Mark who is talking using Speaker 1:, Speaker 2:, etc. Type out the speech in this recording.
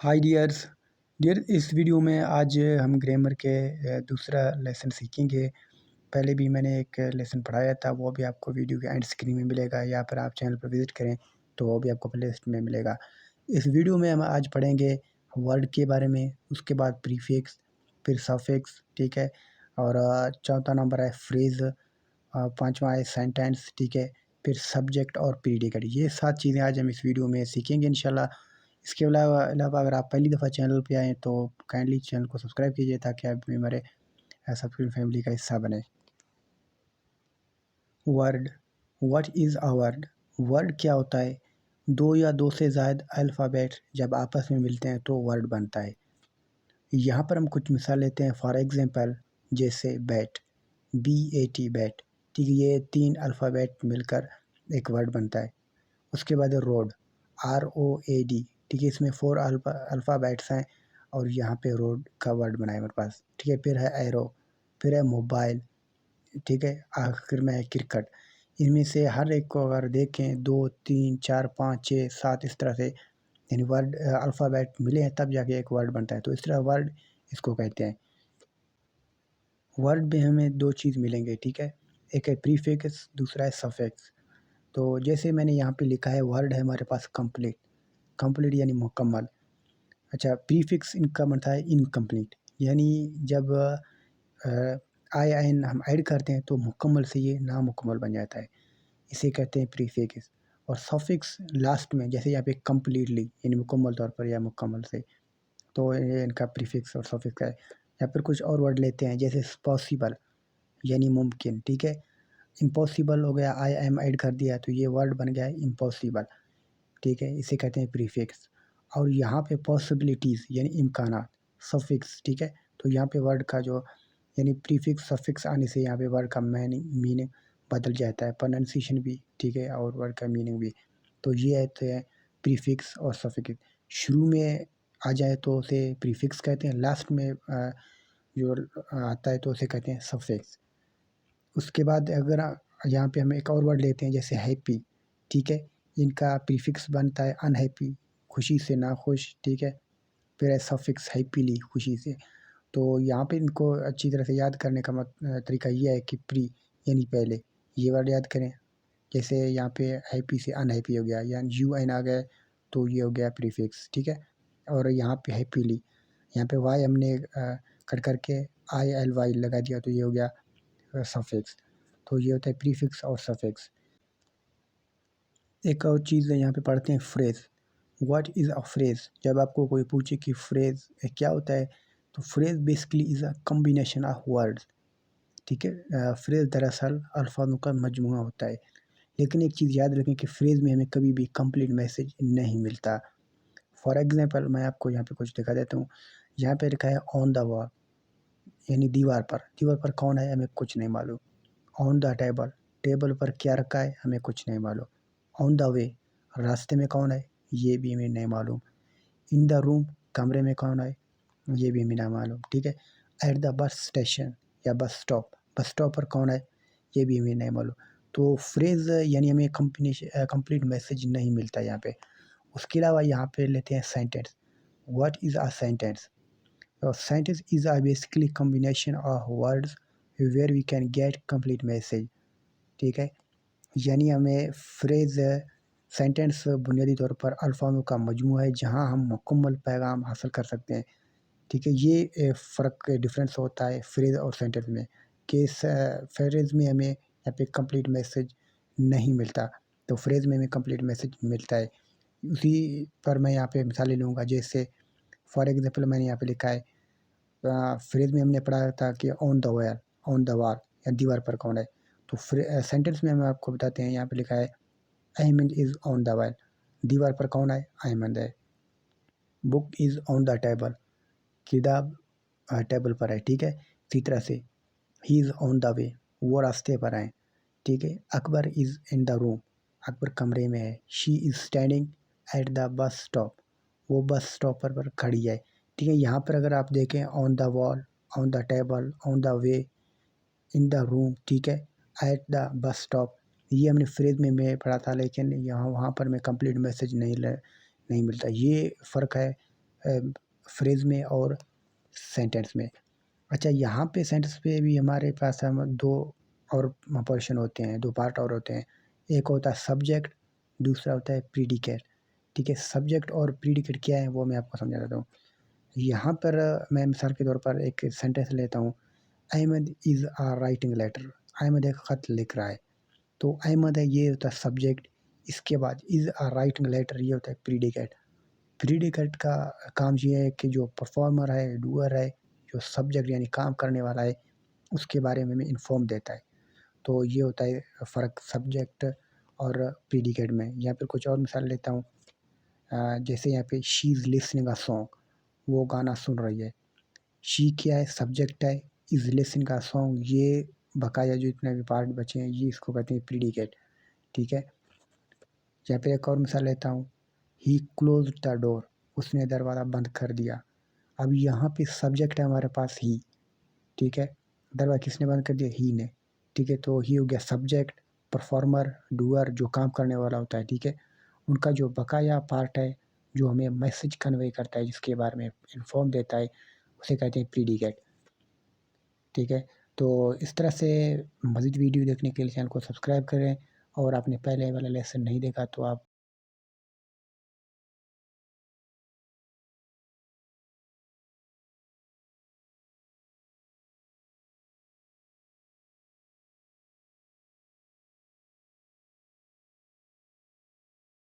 Speaker 1: हाय dears dear इस video में आज हम ग्रामर के दूसरा लेसन सीखेंगे। पहले भी मैंने एक लेसन पढ़ाया था, वो भी आपको वीडियो के एंड स्क्रीन में मिलेगा या फिर आप चैनल पर विजिट करें तो वो भी आपको प्लेलिस्ट में मिलेगा। इस वीडियो में हम आज पढ़ेंगे वर्ड के बारे में, उसके बाद प्रीफिक्स, फिर सफिक्स, ठीक है। और चौथा नंबर है फ्रेज, पांचवा है सेंटेंस, ठीक है। फिर सब्जेक्ट और प्रीडिकेट, ये 7 चीज़ें आज हम इस वीडियो में सीखेंगे इंशाल्लाह। इसके अलावा अलावा अगर आप पहली दफ़ा चैनल पे आएँ तो काइंडली चैनल को सब्सक्राइब कीजिए ताकि आप भी हमारे सब्सक्राइब फैमिली का हिस्सा बने। Word, what is a word? Word क्या होता है? दो या दो से ज़ायद अल्फ़ाबेट जब आपस में मिलते हैं तो वर्ड बनता है। यहाँ पर हम कुछ मिसाल लेते हैं। फॉर एग्ज़ाम्पल जैसे बैट, BAT बैट, ठीक है, ये 3 अल्फ़ाबेट मिलकर एक वर्ड बनता है। उसके बाद है रोड, ROAD, ठीक है, इसमें 4 अल्फ़ाबेट्स हैं और यहाँ पे रोड का वर्ड बना है मेरे पास, ठीक है। फिर है एरो, फिर है मोबाइल, ठीक है, आखिर में है क्रिकेट। इनमें से हर एक को अगर देखें 2, 3, 4, 5, 6, 7 इस तरह से यानी वर्ड अल्फ़ाबेट मिले हैं तब जाके एक वर्ड बनता है, तो इस तरह वर्ड इसको कहते हैं। वर्ड में हमें 2 चीज़ मिलेंगे, ठीक है, एक है प्रीफिक्स, दूसरा है सफिक्स। तो जैसे मैंने यहाँ पे लिखा है वर्ड है हमारे पास कंप्लीट, कंप्लीट यानी मुकम्मल। अच्छा, प्रीफिक्स इनका मतलब है इनकम्प्लीट, यानी जब आई एन हम ऐड करते हैं तो मुकम्मल से ये नामुकम्मल बन जाता है, इसे कहते हैं प्रीफिक्स। और सफिक्स लास्ट में, जैसे यहाँ पे कंप्लीटली यानी मुकम्मल तौर पर या मुकम्मल से, तो ये इनका प्रीफिक्स और सफिक्स है। या फिर कुछ और वर्ड लेते हैं जैसे पॉसिबल यानी मुमकिन, ठीक है। इम्पॉसिबल हो गया, आई एम ऐड कर दिया तो ये वर्ड बन गया इम्पॉसिबल, ठीक है, इसे कहते हैं प्रीफिक्स। और यहाँ पे पॉसिबिलिटीज़ यानी इम्कानात, सफिक्स, ठीक है। तो यहाँ पे वर्ड का जो यानी प्रीफिक्स सफिक्स आने से यहाँ पे वर्ड का मीनिंग बदल जाता है, प्रोनाउंसिएशन भी, ठीक है, और वर्ड का मीनिंग भी। तो ये है प्रीफिक्स और सफिक्स। शुरू में आ जाए तो उसे प्रीफिक्स कहते हैं, लास्ट में जो आता है तो उसे कहते हैं सफिक्स। उसके बाद अगर यहाँ पे हम एक और वर्ड लेते हैं जैसे हैप्पी, ठीक है, इनका प्रीफिक्स बनता है अनहैप्पी, खुशी से नाखुश, ठीक है। फिर है सफिक्स हैप्पीली, खुशी से। तो यहाँ पे इनको अच्छी तरह से याद करने का तरीका ये है कि प्री यानी पहले, ये वर्ड याद करें। जैसे यहाँ पे हैप्पी से अनहैप्पी हो गया, यानी UN आ गया तो ये हो गया प्रीफिक्स, ठीक है। और यहाँ पे हैप्पीली, यहाँ पे वाई हमने कट करके ILY लगा दिया तो ये हो गया सफिक्स। तो ये होता है प्रीफिक्स और सफिक्स। एक और चीज़ है यहाँ पे पढ़ते हैं phrase. What is a phrase? जब आपको कोई पूछे कि फ्रेज़ क्या होता है, तो phrase basically is a combination of words, ठीक है। फ्रेज़ दरअसल अल्फाजों का मजमूआ होता है। लेकिन एक चीज़ याद रखें कि फ्रेज़ में हमें कभी भी कंप्लीट मैसेज नहीं मिलता। फॉर एग्ज़ाम्पल मैं आपको यहाँ पे कुछ दिखा देता हूँ। यहाँ पे लिखा है ऑन द वॉल यानी दीवार पर। दीवार पर कौन है हमें कुछ नहीं मालूम। ऑन द टेबल, टेबल पर क्या रखा है हमें कुछ नहीं मालूम। ऑन द वे, रास्ते में कौन है ये भी हमें नहीं मालूम। इन द रूम, कमरे में कौन है ये भी हमें नहीं मालूम, ठीक है। एट द बस स्टेशन या बस स्टॉप, बस स्टॉप पर कौन है ये भी हमें नहीं मालूम। तो फ्रेज़ यानी हमें कंप्लीट मैसेज नहीं मिलता यहाँ पे। उसके अलावा यहाँ पे लेते हैं sentence. What is a sentence? Sentence is a basically combination of words where we can get complete message, ठीक है। यानी हमें फ्रेज सेंटेंस बुनियादी तौर पर अल्फाजों का मजमू है जहां हम मुकम्मल पैगाम हासिल कर सकते हैं, ठीक है। ये फ़र्क डिफरेंस होता है फ्रेज और सेंटेंस में कि फ्रेज में हमें यहाँ पे कंप्लीट मैसेज नहीं मिलता, तो फ्रेज में हमें कंप्लीट मैसेज मिलता है। उसी पर मैं यहाँ पे मिसालें लूँगा। जैसे फॉर एग्जांपल मैंने यहाँ पे लिखा है, फ्रेज में हमने पढ़ा था कि ऑन द वॉल या दीवार पर कौन है। तो सेंटेंस में हम आपको बताते हैं, यहाँ पे लिखा है Ahmed is on the wall, दीवार पर कौन है अहमद है। Book is on the table, किताब टेबल पर है, ठीक है। इसी तरह से ही इज़ ऑन द वे, वो रास्ते पर हैं, ठीक है। Akbar is in the room, Akbar कमरे में है। She is standing at the bus stop, वो बस स्टॉप पर खड़ी है, ठीक है। यहाँ पर अगर आप देखें on the wall, on the table, on the way, in the room, ठीक है, एट द बस स्टॉप, ये हमने फ्रेज में मैं पढ़ा था, लेकिन यहाँ वहाँ पर मैं कंप्लीट मैसेज नहीं मिलता। ये फ़र्क है फ्रेज़ में और सेंटेंस में। अच्छा, यहाँ पे सेंटेंस पे भी हमारे पास हम 2 और पोर्शन होते हैं, 2 पार्ट और होते हैं। एक होता है सब्जेक्ट, दूसरा होता है प्रीडिकेट, ठीक है? सब्जेक्ट और प्रीडिकेट क्या है वो मैं आपको समझा देता हूँ। यहाँ पर मैं मिसाल के तौर पर एक सेंटेंस लेता हूँ, Ahmed is writing letter. Ahmed एक ख़त लिख रहा है। तो अहमद है ये होता है सब्जेक्ट, इसके बाद इज़ राइटिंग लेटर ये होता है प्रीडिकेट। प्रीडिकेट का काम ये है कि जो परफॉर्मर है, डूअर है, जो सब्जेक्ट यानी काम करने वाला है, उसके बारे में हमें इन्फॉर्म देता है। तो ये होता है फ़र्क सब्जेक्ट और प्रीडिकेट में। या फिर कुछ और मिसाल लेता हूँ, जैसे यहाँ पे she is listening a song, वो गाना सुन रही है। शी क्या है? सब्जेक्ट है, इज़ लिसनिंग अ सॉन्ग ये बकाया जो इतने भी पार्ट बचे हैं ये इसको कहते हैं प्रीडिकेट, ठीक है? या फिर एक और मिसाल लेता हूँ, ही क्लोज्ड द डोर, उसने दरवाज़ा बंद कर दिया। अब यहाँ पे सब्जेक्ट है हमारे पास ही, ठीक है? दरवाज़ा किसने बंद कर दिया? ही ने, ठीक है? तो ही हो गया सब्जेक्ट, परफॉर्मर, डूअर जो काम करने वाला होता है, ठीक है? उनका जो बकाया पार्ट है, जो हमें मैसेज कन्वे करता है, जिसके बारे में इन्फॉर्म देता है, उसे कहते हैं प्रीडिकेट, ठीक है? तो इस तरह से मज़ीद वीडियो देखने के लिए चैनल को सब्सक्राइब करें और आपने पहले वाला लेसन नहीं देखा तो आप